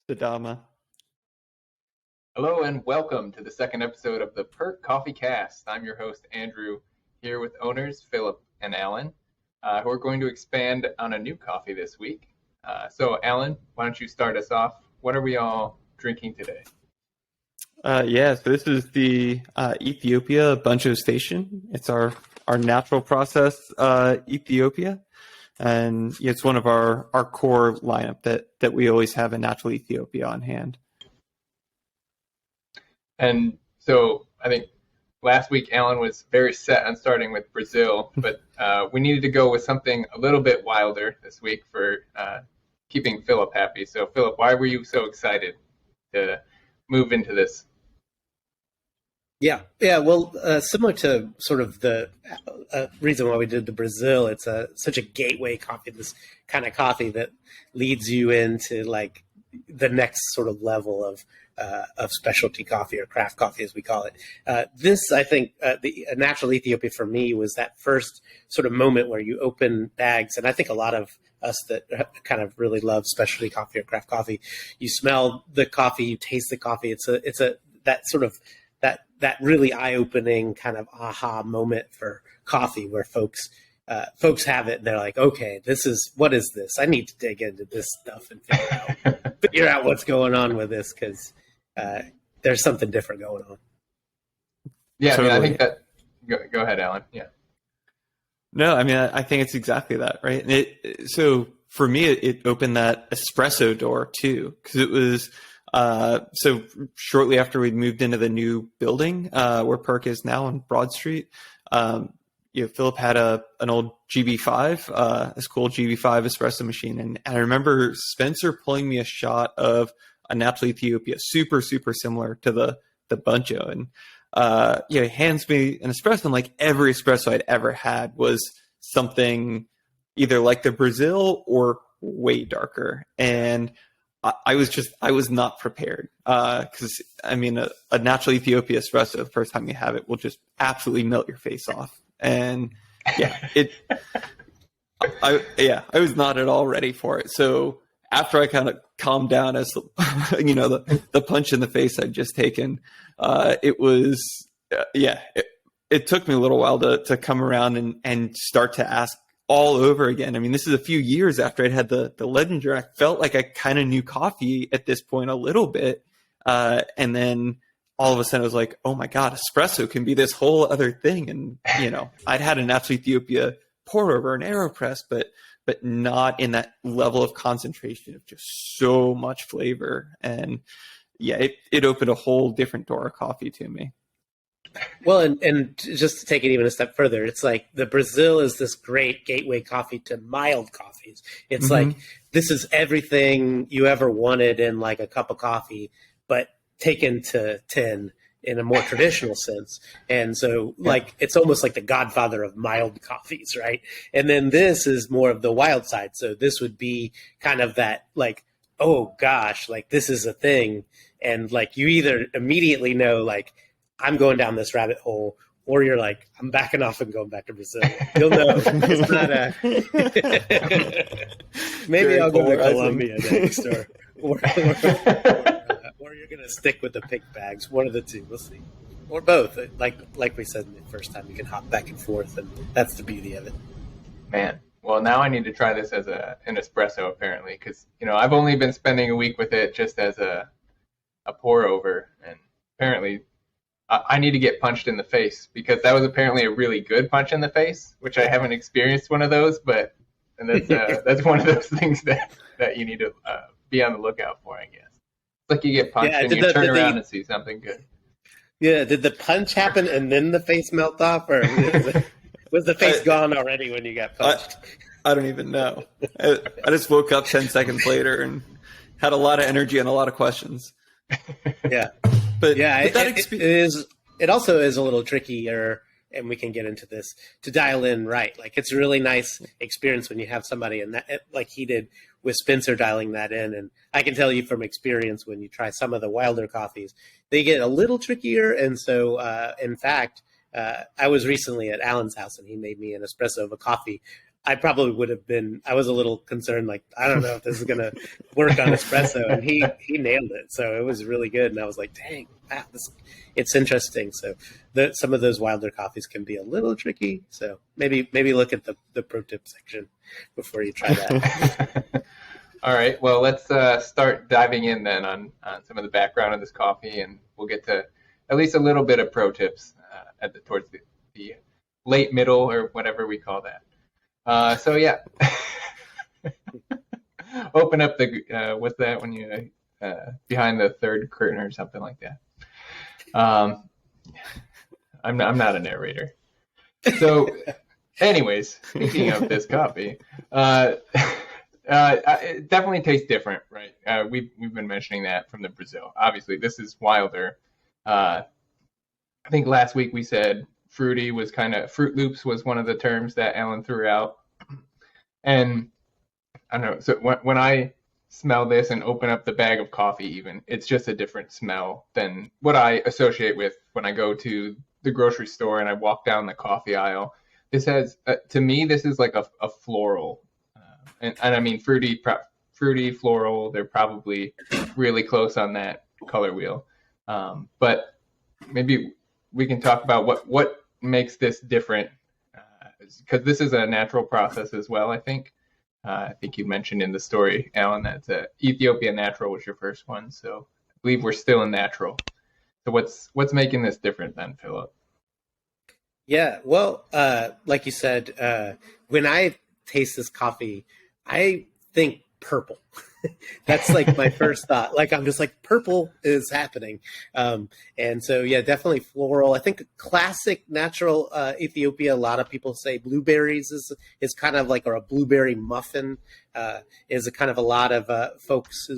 Sadama. Hello and welcome to the second episode of the Perk Coffee Cast. I'm your host, Andrew, here with owners Philip and Alan, who are going to expand on a new coffee this week. So, Alan, why don't you start us off? What are we all drinking today? So this is the Ethiopia Buncho Station. It's our natural process Ethiopia, and it's one of our core lineup that we always have a natural Ethiopia on hand. And so I think last week Alan was very set on starting with Brazil, but we needed to go with something a little bit wilder this week for keeping Philip happy. So, Philip, why were you so excited to move into this? Yeah. Well, similar to sort of the reason why we did the Brazil, it's such a gateway coffee. This kind of coffee that leads you into like the next sort of level of specialty coffee or craft coffee, as we call it. This, I think, the natural Ethiopia for me was that first sort of moment where you open bags, and I think a lot of us that kind of really love specialty coffee or craft coffee, you smell the coffee, you taste the coffee. It's that sort of that really eye-opening kind of aha moment for coffee where folks have it and they're like, okay, what is this? I need to dig into this stuff and figure out what's going on with this because there's something different going on. Yeah, totally. I think that. Go ahead, Alan. Yeah. No, I mean, I think it's exactly that, right? So for me, it opened that espresso door too, because it was. So shortly after we moved into the new building where Perk is now on Broad Street, Philip had an old GB5, this cool GB5 espresso machine, and I remember Spencer pulling me a shot of a natural Ethiopia, super similar to the Buncho, and he hands me an espresso, and like every espresso I'd ever had was something either like the Brazil or way darker, and I was not prepared because I mean a natural Ethiopia espresso, the first time you have it, will just absolutely melt your face off, and I was not at all ready for it. So after I kind of calmed down as the punch in the face I'd just taken, it was it took me a little while to come around and start to ask all over again. I mean, this is a few years after I'd had the Legendary. I felt like I kind of knew coffee at this point a little bit. And then all of a sudden I was like, oh my God, espresso can be this whole other thing. And, I'd had an natural Ethiopia pour over an AeroPress, but not in that level of concentration of just so much flavor. And it opened a whole different door of coffee to me. Well, and just to take it even a step further, it's like the Brazil is this great gateway coffee to mild coffees. It's like, this is everything you ever wanted in like a cup of coffee, but taken to 10 in a more traditional sense. And so like, it's almost like the godfather of mild coffees, right? And then this is more of the wild side. So this would be kind of that like, oh gosh, like this is a thing. And like, you either immediately know like, I'm going down this rabbit hole, or you're like, I'm backing off and going back to Brazil. You'll know it's not maybe Very I'll go to polarizing. Colombia next, or you're going to stick with the pick bags. One of the two. We'll see. Or both. Like we said the first time, you can hop back and forth, and that's the beauty of it. Man, well, now I need to try this as an espresso, apparently, because, I've only been spending a week with it just as a pour over, and apparently I need to get punched in the face because that was apparently a really good punch in the face, which I haven't experienced one of those, and that's one of those things that you need to be on the lookout for, I guess. It's like you get punched and you turn around and see something good. Yeah, did the punch happen and then the face melt off, or was the face gone already when you got punched? I don't even know. I just woke up 10 seconds later and had a lot of energy and a lot of questions. Yeah. But it also is a little trickier, and we can get into this, to dial in right. Like, it's a really nice experience when you have somebody, and that, like he did with Spencer, dialing that in. And I can tell you from experience, when you try some of the wilder coffees, they get a little trickier. And so, in fact, I was recently at Alan's house, and he made me an espresso of a coffee I probably would have been. I was a little concerned, like I don't know if this is going to work on espresso, and he nailed it. So it was really good, and I was like, dang, wow, it's interesting. So some of those Wilder coffees can be a little tricky. So maybe look at the pro tip section before you try that. All right. Well, let's start diving in then on some of the background of this coffee, and we'll get to at least a little bit of pro tips towards the late middle or whatever we call that. So yeah, open up the what's that when you behind the third curtain or something like that. I'm not a narrator. So, anyways, speaking of this coffee, it definitely tastes different, right? We've been mentioning that from the Brazil. Obviously, this is Wilder. I think last week we said fruity was Fruit Loops was one of the terms that Alan threw out. And I don't know, so when I smell this and open up the bag of coffee even, it's just a different smell than what I associate with when I go to the grocery store and I walk down the coffee aisle. This has, to me, this is like a floral. And I mean fruity, floral, they're probably really close on that color wheel. But maybe we can talk about what makes this different, because this is a natural process as well. I think you mentioned in the story, Alan, that Ethiopia Natural was your first one, so I believe we're still in natural. So what's making this different then, Philip? Yeah, well, like you said, when I taste this coffee, I think purple. That's like my first thought. Like I'm just like purple is happening, and so yeah, definitely floral. I think classic natural Ethiopia. A lot of people say blueberries is kind of like, or a blueberry muffin is a kind of a lot of folks'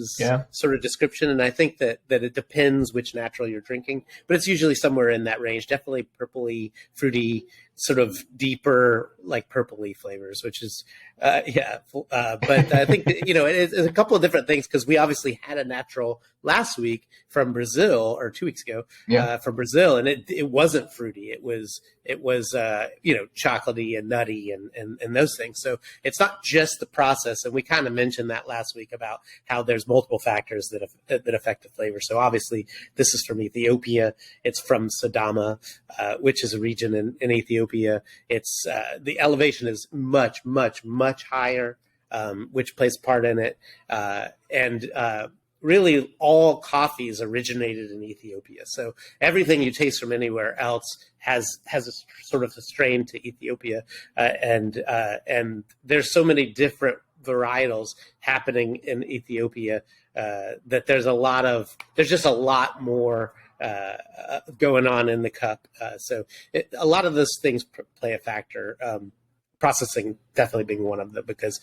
sort of description. And I think that it depends which natural you're drinking, but it's usually somewhere in that range. Definitely purpley, fruity, sort of deeper, like purpley flavors, which is but I think it's a couple of different things, because we obviously had a natural last week from Brazil, or 2 weeks ago from Brazil, and it wasn't fruity. It was chocolatey and nutty and those things. So it's not just the process, and we kind of mentioned that last week about how there's multiple factors that affect the flavor. So obviously this is from Ethiopia. It's from Sidama, which is a region in Ethiopia. It's the elevation is much higher, which plays part in it, and really all coffees originated in Ethiopia. So everything you taste from anywhere else has a sort of a strain to Ethiopia, and there's so many different varietals happening in Ethiopia that there's just a lot more going on in the cup. So a lot of those things play a factor. Processing definitely being one of them, because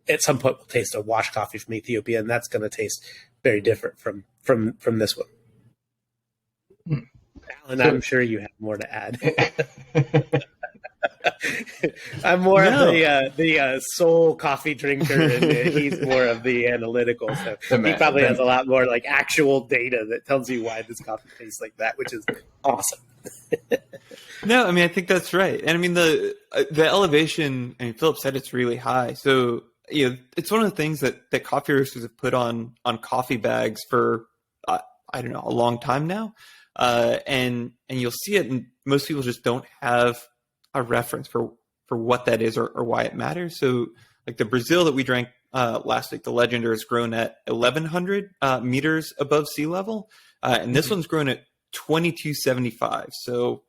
at some point we'll taste a wash coffee from Ethiopia, and that's going to taste very different from this one. Alan, I'm sure you have more to add. I'm more of the soul coffee drinker, and he's more of the analytical. So he probably has a lot more like actual data that tells you why this coffee tastes like that, which is awesome. No, I mean, I think that's right. And I mean, the elevation, I mean, Philip said it's really high. So, it's one of the things that coffee roasters have put on coffee bags for, I don't know, a long time now. And you'll see it, and most people just don't have a reference for what that is or why it matters. So like the Brazil that we drank last week, the Legender is grown at 1,100 meters above sea level. And this one's grown at 2,275. So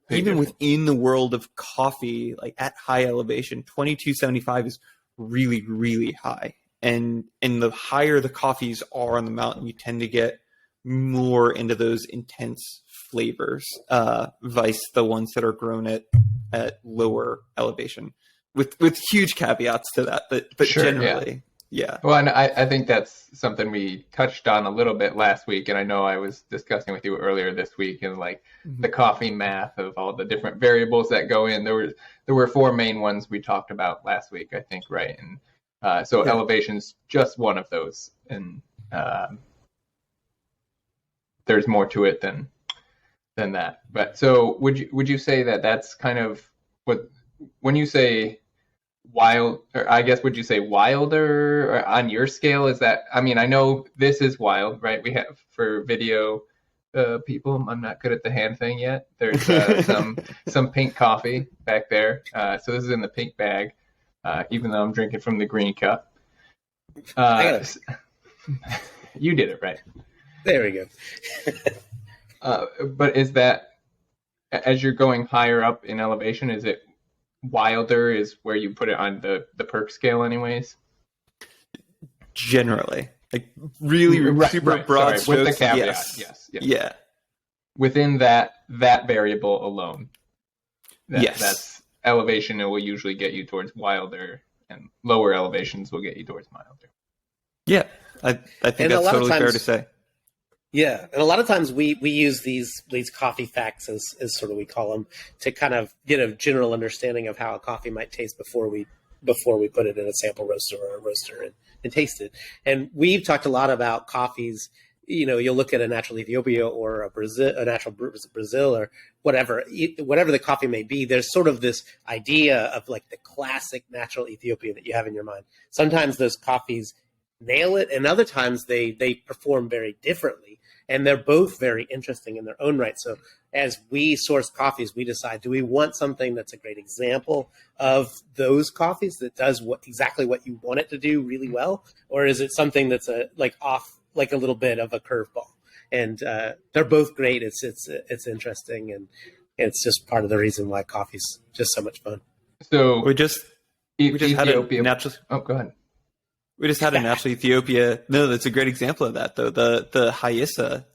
even within the world of coffee, like at high elevation, 2,275 is really, really high. And the higher the coffees are on the mountain, you tend to get more into those intense flavors, vice the ones that are grown at lower elevation, with huge caveats to that. But sure, generally, yeah. Well, and I think that's something we touched on a little bit last week, and I know I was discussing with you earlier this week, and like the coffee math of all the different variables that go in. There were 4 main ones we talked about last week, I think, right? And so elevation's just one of those, and there's more to it than that. But so would you say that that's kind of what, when you say wild, or I guess would you say wilder or on your scale? Is that, I mean, I know this is wild, right? We have for video people, I'm not good at the hand thing yet. There's some pink coffee back there. So this is in the pink bag, even though I'm drinking from the green cup. You did it right. There we go. But is that, as you're going higher up in elevation, is it wilder is where you put it on the perk scale anyways? Generally. Like really super broad strokes. With the caveat, yes. Yeah. Within that variable alone. Yes. That's elevation, it will usually get you towards wilder, and lower elevations will get you towards milder. Yeah. I think that's totally fair to say. Yeah, and a lot of times we use these coffee facts as sort of we call them to kind of get a general understanding of how a coffee might taste before we put it in a sample roaster or a roaster and taste it. And we've talked a lot about coffees. You know, you'll look at a natural Ethiopia or a natural Brazil or whatever the coffee may be. There's sort of this idea of like the classic natural Ethiopia that you have in your mind. Sometimes those coffees nail it, and other times they perform very differently, and they're both very interesting in their own right. So as we source coffees, we decide, do we want something that's a great example of those coffees that does exactly what you want it to do really well, or is it something that's a little bit of a curveball? And they're both great. It's interesting, and it's just part of the reason why coffee's just so much fun. So we just had a natural. Oh, go ahead. We just had a natural Ethiopia. No, that's a great example of that, though. The Haissa.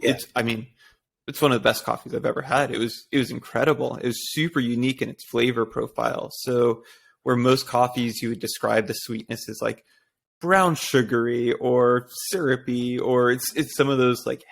It's one of the best coffees I've ever had. It was incredible. It was super unique in its flavor profile. So where most coffees you would describe the sweetness as like brown sugary or syrupy, or it's some of those like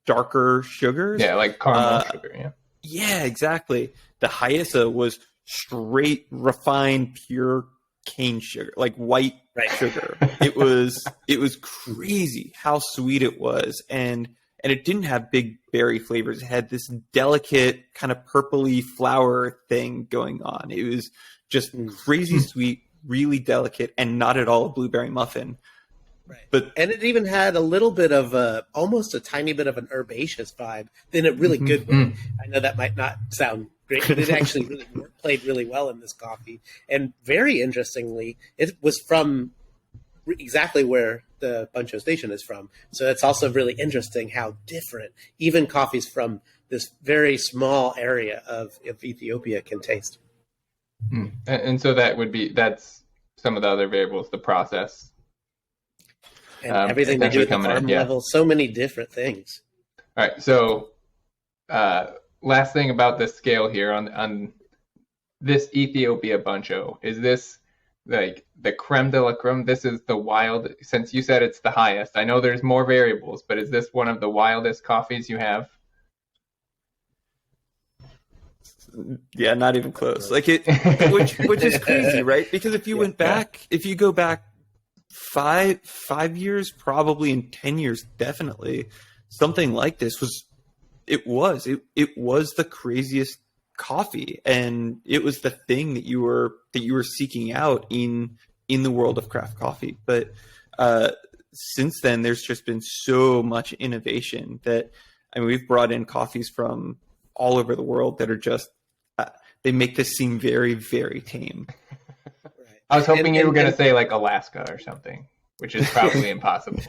darker sugars. Yeah, like caramel sugar. Yeah. Yeah, exactly. The Haissa was straight, refined, pure cane sugar, like white sugar. It was crazy how sweet it was, and it didn't have big berry flavors. It had this delicate kind of purpley flower thing going on. It was just crazy sweet, really delicate, and not at all a blueberry muffin. Right. And it even had a little bit of almost a tiny bit of an herbaceous vibe in a really good way. I know that might not sound great, but it actually really played really well in this coffee. And very interestingly, it was from exactly where the Buncho station is from. So it's also really interesting how different even coffees from this very small area of Ethiopia can taste. And so that's some of the other variables, the process. And everything they do at the farm level, so many different things. All right, so last thing about this scale here on this Ethiopia Buncho, is this like the creme de la creme? This is the wild, since you said it's the highest. I know there's more variables, but is this one of the wildest coffees you have? Yeah, not even close. Like it, which is crazy, right? Because if you if you go back 5 years, probably in 10 years, definitely something like this was the craziest coffee, and it was the thing that you were seeking out in the world of craft coffee. But since then, there's just been so much innovation that, I mean, we've brought in coffees from all over the world that are just they make this seem very, very tame. I was hoping you were going to say like Alaska or something, which is probably impossible.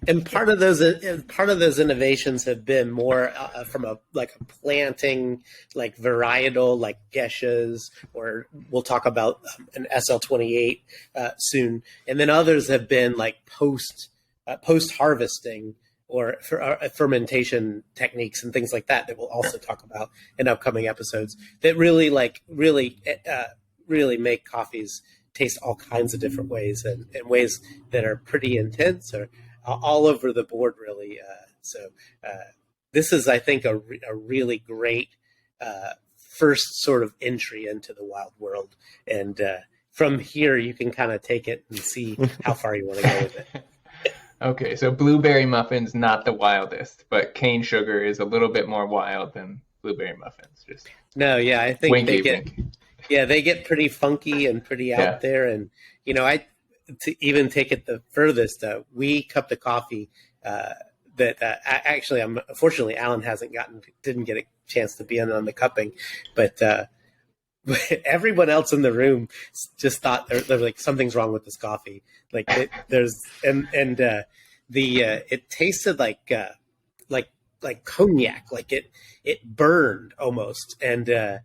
And part of those innovations have been more from a planting, like varietal, like geishas, or we'll talk about an SL28 soon. And then others have been like post harvesting or fermentation techniques and things like that we'll also talk about in upcoming episodes that really make coffees taste all kinds of different ways and ways that are pretty intense or all over the board, really. So this is, I think, a really great first sort of entry into the wild world. And from here, you can kind of take it and see how far you want to go with it. Okay, so blueberry muffins, not the wildest, but cane sugar is a little bit more wild than blueberry muffins. Just no, yeah, I think winky, Yeah, they get pretty funky and pretty out Yeah. there. And, I to even take it the furthest, we cup the coffee that actually, unfortunately, Alan didn't get a chance to be in on the cupping, but everyone else in the room just thought they're like, something's wrong with this coffee. Like it tasted like cognac, like it burned almost. And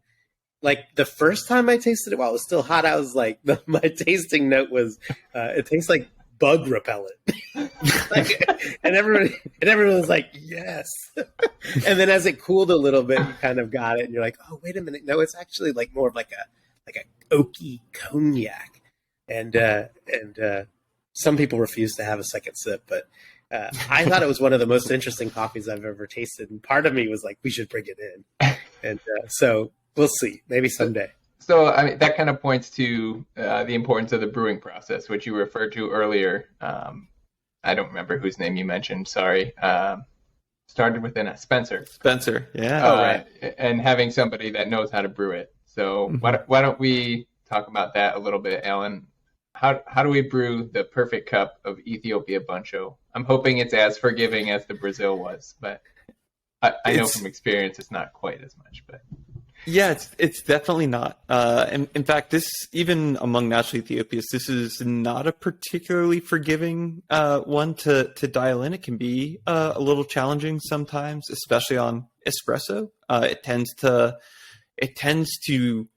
like the first time I tasted it while it was still hot, I was like, my tasting note was, it tastes like bug repellent. and everyone was like, yes. And then as it cooled a little bit, you kind of got it, and you're like, oh, wait a minute, no, it's actually like more of like a oaky cognac. And some people refuse to have a second sip, but I thought it was one of the most interesting coffees I've ever tasted, and part of me was like, we should bring it in. And so we'll see, maybe someday. So I mean, that kind of points to the importance of the brewing process, which you referred to earlier. I don't remember whose name you mentioned. Sorry. Started with a Spencer. Spencer, yeah. Oh, right. And having somebody that knows how to brew it. So why don't we talk about that a little bit, Alan? How do we brew the perfect cup of Ethiopia Buncho? I'm hoping it's as forgiving as the Brazil was, but I know from experience it's not quite as much. But yeah, it's definitely not. In fact, this, even among natural Ethiopias, this is not a particularly forgiving one to dial in. It can be a little challenging sometimes, especially on espresso. It tends to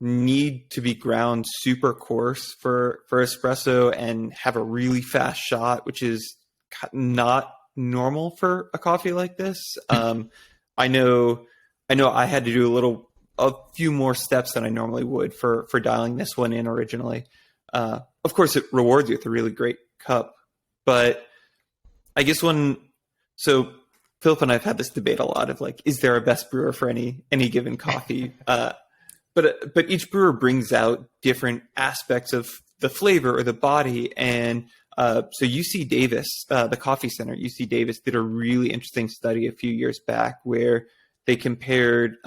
need to be ground super coarse for espresso and have a really fast shot, which is not normal for a coffee like this. I know I had to do a few more steps than I normally would for dialing this one in originally. Of course, it rewards you with a really great cup, but I guess so Philip and I have had this debate a lot of like, is there a best brewer for any given coffee? But each brewer brings out different aspects of the flavor or the body. And so UC Davis, the Coffee Center, UC Davis did a really interesting study a few years back where they compared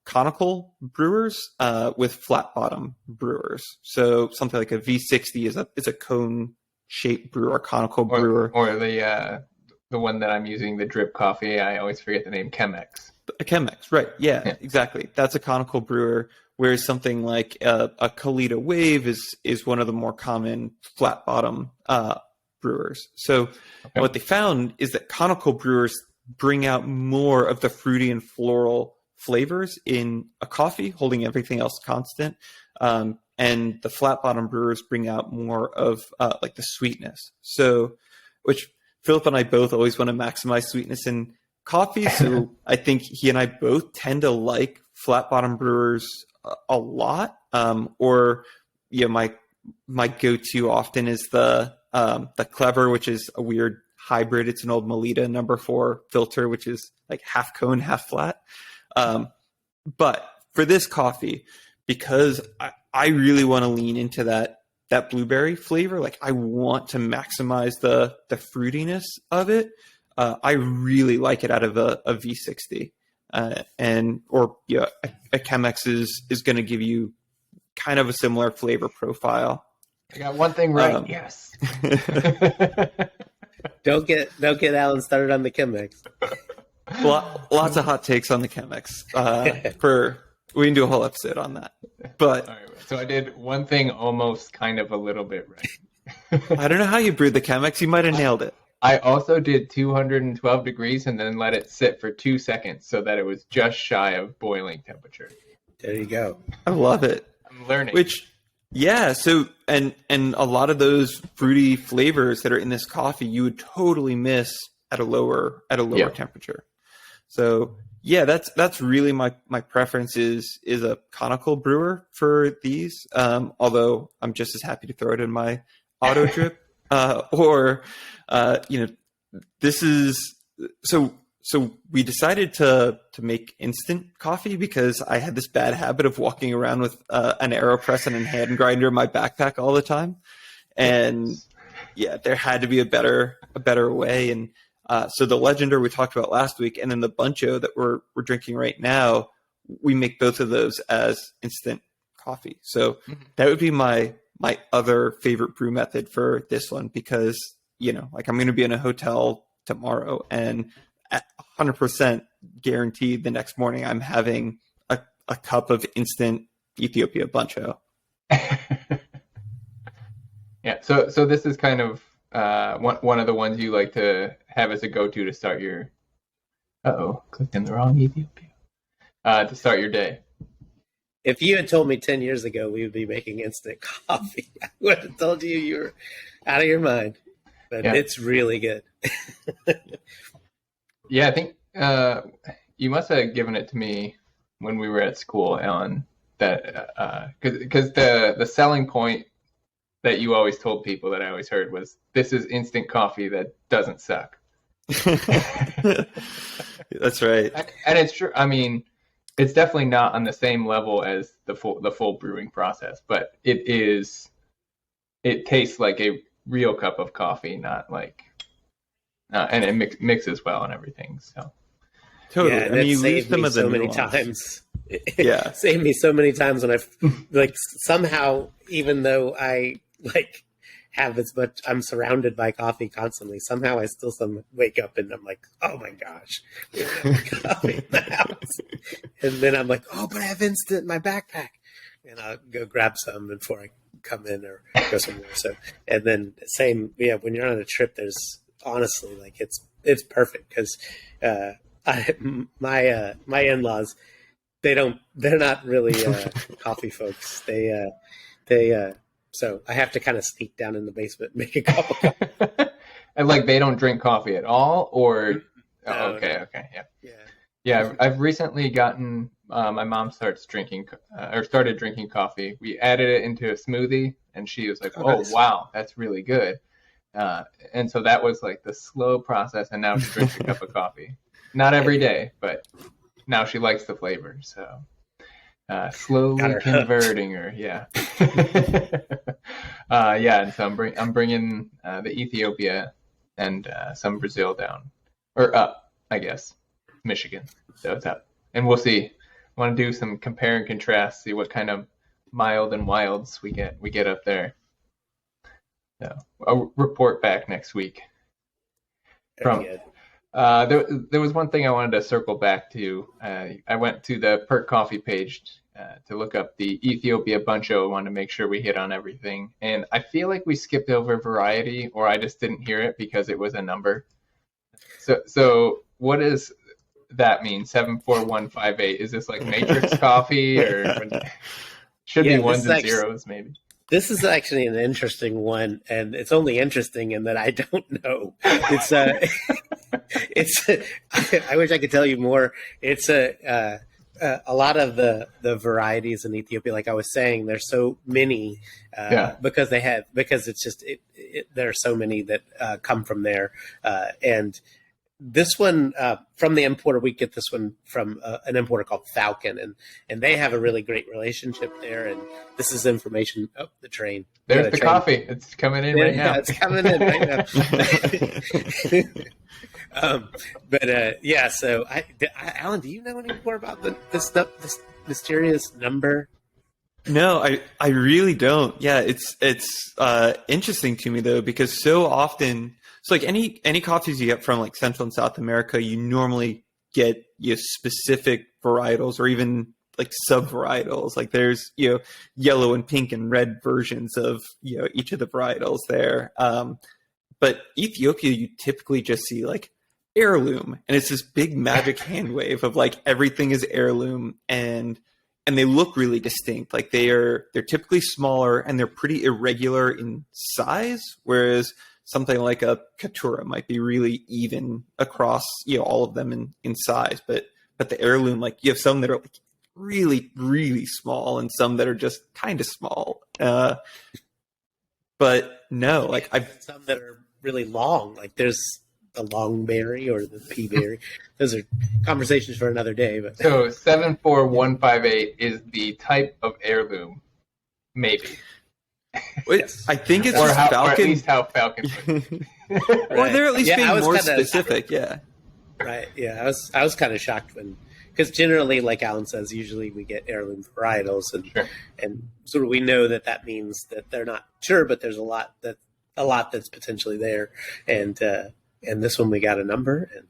conical brewers with flat bottom brewers. So something like a V60 is a cone shaped brewer, conical brewer, or the one that I'm using, the drip coffee. I always forget the name, Chemex. A Chemex, right? Yeah, exactly. That's a conical brewer. Whereas something like a Kalita Wave is one of the more common flat bottom brewers. So what they found is that conical brewers bring out more of the fruity and floral flavors in a coffee, holding everything else constant. And the flat bottom brewers bring out more of like the sweetness. So, which Philip and I both always want to maximize sweetness in coffee. So I think he and I both tend to like flat bottom brewers a lot. Or my go-to often is the Clever, which is a weird hybrid. It's an old Melita No. 4 filter, which is like half cone, half flat. But for this coffee, because I really want to lean into that blueberry flavor, like I want to maximize the fruitiness of it. I really like it out of a V60, a Chemex is going to give you kind of a similar flavor profile. I got one thing right. Yes. Don't get Alan started on the Chemex. Lots of hot takes on the Chemex. We can do a whole episode on that. But all right, so I did one thing almost kind of a little bit right. I don't know how you brewed the Chemex. You might have nailed it. I also did 212 degrees and then let it sit for 2 seconds so that it was just shy of boiling temperature. There you go. I love it. I'm learning. So and a lot of those fruity flavors that are in this coffee you would totally miss at a lower temperature. So yeah, that's really my preference is a conical brewer for these. Although I'm just as happy to throw it in my auto drip. This is so we decided to make instant coffee because I had this bad habit of walking around with an AeroPress and a hand grinder in my backpack all the time. And yeah, there had to be a better way. And so the Legender we talked about last week, and then the Buncho that we're drinking right now, we make both of those as instant coffee. So that would be my other favorite brew method for this one, because, like I'm going to be in a hotel tomorrow and at 100% guaranteed the next morning I'm having a cup of instant Ethiopia Buncho. Yeah. So this is kind of one of the ones you like to have as a go-to to start your. Clicked in the wrong Ethiopia. To start your day. If you had told me 10 years ago we would be making instant coffee, I would have told you you were out of your mind. But it's really good. Yeah, I think you must have given it to me when we were at school, Alan. That because the selling point that you always told people that I always heard was, this is instant coffee that doesn't suck. That's right. And it's true. I mean, it's definitely not on the same level as the full brewing process, but it tastes like a real cup of coffee, not like, and it mixes well and everything. So totally. Yeah, I mean, you lose some of the so many nuance. times. Yeah, saved me so many times when I've like somehow, even though I like have as much, I'm surrounded by coffee constantly. Somehow I still wake up and I'm like, oh my gosh, we don't have coffee in the house. And then I'm like, oh, but I have instant in my backpack, and I'll go grab some before I come in or go somewhere. So, and then same, when you're on a trip, there's honestly like it's perfect because my in-laws, they're not really coffee folks. So I have to kind of sneak down in the basement and make a cup of coffee. And like they don't drink coffee at all, or okay, yeah. I've recently gotten my mom started drinking coffee. We added it into a smoothie, and she was like, "Oh, nice. Wow, that's really good." And so that was like the slow process, and now she drinks a cup of coffee. Not every day, but now she likes the flavor, so. Slowly converting her, yeah. And so I'm bringing the Ethiopia and some Brazil down, or up, I guess, Michigan. So it's up, and we'll see. I want to do some compare and contrast, see what kind of mild and wilds we get up there. So I'll report back next week. There was one thing I wanted to circle back to. I went to the Perk Coffee page to look up the Ethiopia Buncho. I wanted to make sure we hit on everything. And I feel like we skipped over variety, or I just didn't hear it because it was a number. So what does that mean, 74158? Is this like matrix coffee, or should be ones and zeros maybe? This is actually an interesting one, and it's only interesting in that I don't know. I wish I could tell you more. It's a lot of the varieties in Ethiopia, like I was saying, there's so many because there are so many that come from there, and this one from the importer, we get this one from an importer called Falcon, and they have a really great relationship there. And this is information. Oh, the train. There's the coffee. It's coming in right now. Yeah, it's coming in right now. So Alan, do you know any more about this mysterious number? No, I really don't. Yeah, it's interesting to me though, because so often, so like any coffees you get from like Central and South America, you normally get specific varietals or even like sub varietals. Like there's yellow and pink and red versions of each of the varietals there. But Ethiopia, you typically just see like heirloom, and it's this big magic hand wave of like everything is heirloom, and they look really distinct. Like they're typically smaller and they're pretty irregular in size, whereas something like a Katura might be really even across all of them in size. But the heirloom, like you have some that are like really, really small and some that are just kind of small. But no, like I've some that are really long. Like there's the long berry or the pea berry. Those are conversations for another day. But so 74158 is the type of heirloom, maybe. Yes. I think it's Falcon. Or at least how Falcon. Or they're at least being more specific. Yeah. Right. Yeah. I was kind of shocked when because generally, like Alan says, usually we get heirloom varietals, and Sure. and sort of we know that means that they're not sure, but there's a lot that's potentially there, and this one we got a number, and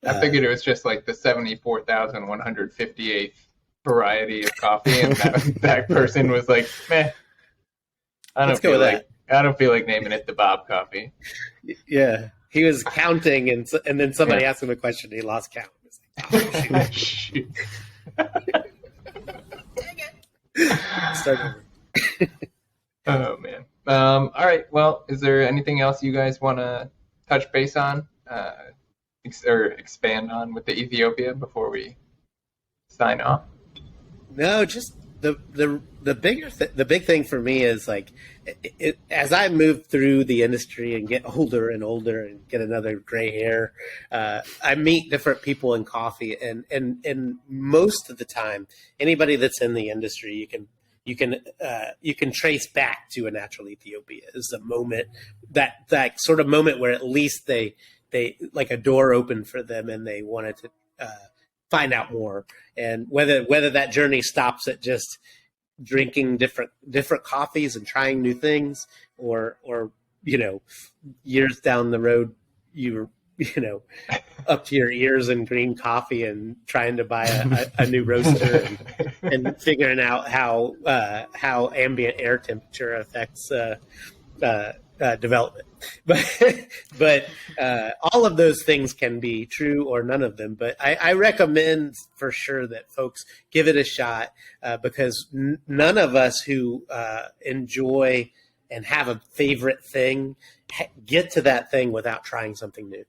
I figured it was just like the 74,158th variety of coffee, and that person was like, meh, I don't feel like naming it the Bob coffee. Yeah, he was counting, and then somebody asked him a question, and he lost count. Like, oh, shoot. Start over. Oh man. All right. Well, is there anything else you guys want to touch base on, or expand on with the Ethiopia before we sign off? No, just the big thing for me is like, as I move through the industry and get older and older and get another gray hair, I meet different people in coffee, and most of the time, anybody that's in the industry, you can trace back to a natural Ethiopia. Is the moment that sort of moment where at least they like a door opened for them and they wanted to find out more, and whether that journey stops at just drinking different coffees and trying new things, or years down the road you're up to your ears in green coffee and trying to buy a new roaster and figuring out how ambient air temperature affects development. But all of those things can be true or none of them. But I recommend for sure that folks give it a shot, because none of us who enjoy and have a favorite thing get to that thing without trying something new.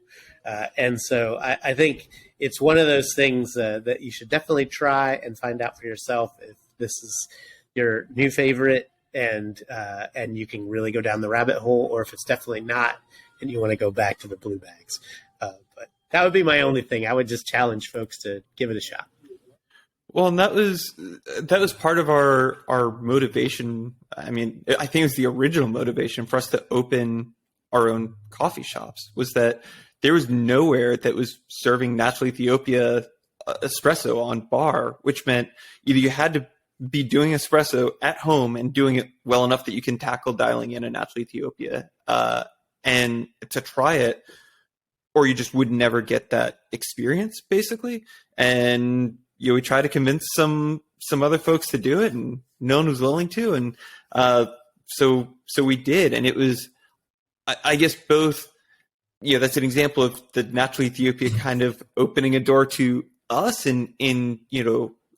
And so I think it's one of those things that you should definitely try and find out for yourself if this is your new favorite, and you can really go down the rabbit hole, or if it's definitely not and you want to go back to the blue bags. But that would be my only thing. I would just challenge folks to give it a shot. Well, and that was part of our motivation. I mean, I think it was the original motivation for us to open our own coffee shops, was that there was nowhere that was serving natural Ethiopia espresso on bar, which meant either you had to be doing espresso at home and doing it well enough that you can tackle dialing in a natural Ethiopia and to try it, or you just would never get that experience, basically. And we tried to convince some other folks to do it, and no one was willing to. And so we did, and it was, I guess, both. That's an example of the natural Ethiopia kind of opening a door to us, in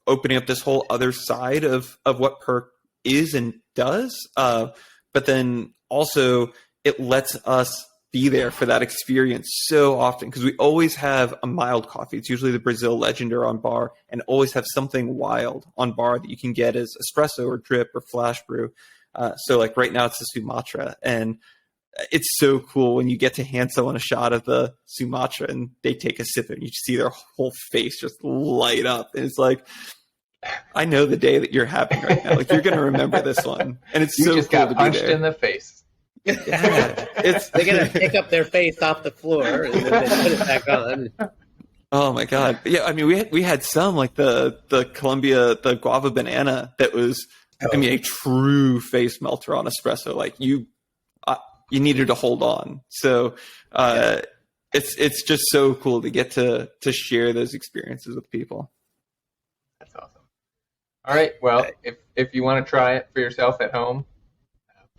opening up this whole other side of what Perk is and does. But then also it lets us be there for that experience so often, because we always have a mild coffee. It's usually the Brazil Legender on bar, and always have something wild on bar that you can get as espresso or drip or flash brew. So like right now it's the Sumatra, and it's so cool when you get to hand someone a shot of the Sumatra and they take a sip and you see their whole face just light up. And it's like, I know the day that you're having right now. Like, you're going to remember this one. And it's so cool to be there. You just got punched in the face. Yeah. They're going to pick up their face off the floor and then they put it back on. Oh my God. Yeah. I mean, we had some like the Colombia, the guava banana that was, a true face melter on espresso. Like you needed to hold on. So it's just so cool to get to share those experiences with people. That's awesome. All right. Well, if you want to try it for yourself at home,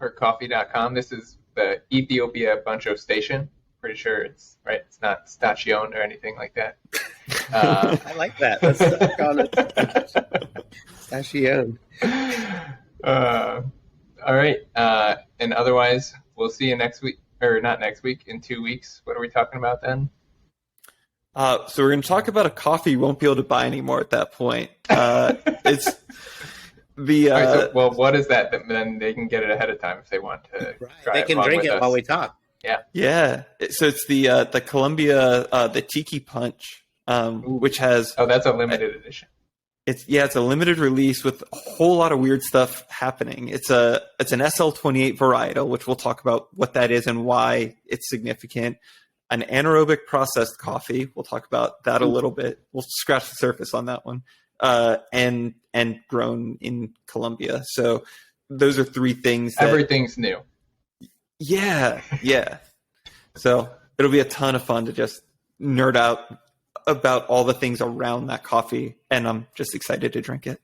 perkcoffee.com. This is the Ethiopia Buncho station. Pretty sure it's right. It's not Stachione or anything like that. I like that. Let's call it Stachione. All right. And otherwise, we'll see you next week, or not next week, in 2 weeks. What are we talking about then? So we're going to talk about a coffee you won't be able to buy anymore at that point. It's the. Right, so, what is that? Then they can get it ahead of time if they want to. Right. Try they can drink it while we talk. Yeah. Yeah. So it's the Colombia the Tiki Punch, which has. Oh, that's a limited edition. It's a limited release with a whole lot of weird stuff happening. It's an SL28 varietal, which we'll talk about what that is and why it's significant. an anaerobic processed coffee. We'll talk about that a little bit. We'll scratch the surface on that one. And grown in Colombia. So those are three things. Everything's new. Yeah. So it'll be a ton of fun to just nerd out about all the things around that coffee, and I'm just excited to drink it.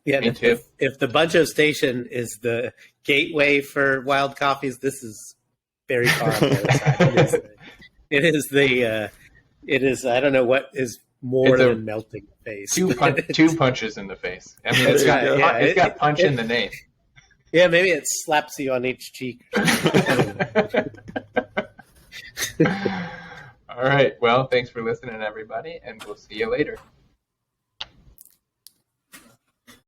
Yeah, Me too. If the Buncho station is the gateway for wild coffees, this is very far on the other side. It is I don't know what is more than melting the face. Two punches in the face. I mean, it's got punch in the name. Yeah, maybe it slaps you on each cheek. All right. Well, thanks for listening, everybody, and we'll see you later.